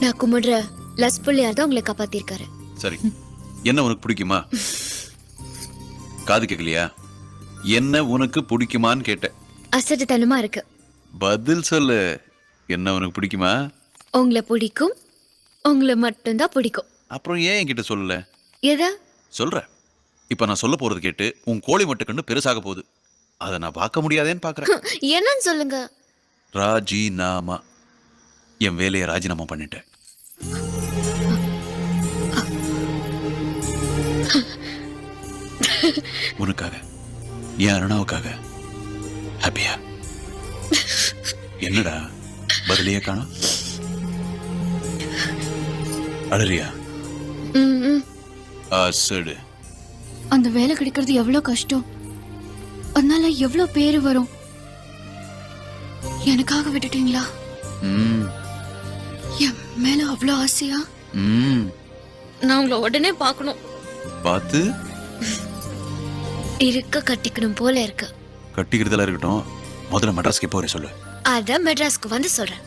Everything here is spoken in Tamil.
நான் கும்பிடுற லஸ் பிள்ளையார் தான் உங்களை காப்பாத்திருக்காரு. சரி, என்ன உனக்கு பிடிக்குமா? காது கேட்கலையா? என்ன உனக்கு பிடிக்குமான்னு கேட்டேன். அசட்டுத்தனமா இருக்கு. பதில் சொல்லு. என்ன உனக்கு பிடிக்குமா? உங்களை பிடிக்கும். உங்களை மட்டும்தான் பிடிக்கும். அப்புறம் ஏன் என்கிட்ட சொல்லல? எதா சொல்ற. இப்ப நான் சொல்ல போறது கேட்டு உன் கோழி மட்டும் கண்ணு பெருசாக போகுது. அதை நான் பார்க்க முடியாதேன்னு பாக்குறேன். என்னன்னு சொல்லுங்க. ராஜினாமா. என் வேலையை ராஜினாமா பண்ணிட்டேன். உனக்காக, என் அருணாவுக்காக. ஹாப்பியா? என்னடா பதிலையே காணோம்? அழறியா? அசடு. அந்த வேலை கிடைக்கிறது எவ்வளவு கஷ்டம். அதனால எவ்வளவு பேரு வரும். எனக்காக விட்டுட்டீங்களா? என் மேல அவ்வளவு ஆசையா? நான் உங்களை உடனே பார்க்கணும். பார்த்து இருக்க கட்டிக்கணும் போல இருக்கு. கட்டிக்கிறதெல்லாம் இருக்கட்டும், முதல்ல மெட்ராஸ்க்கு போறேன் சொல்லு. அதான் மெட்ராஸ்க்கு வந்து சொல்றேன்.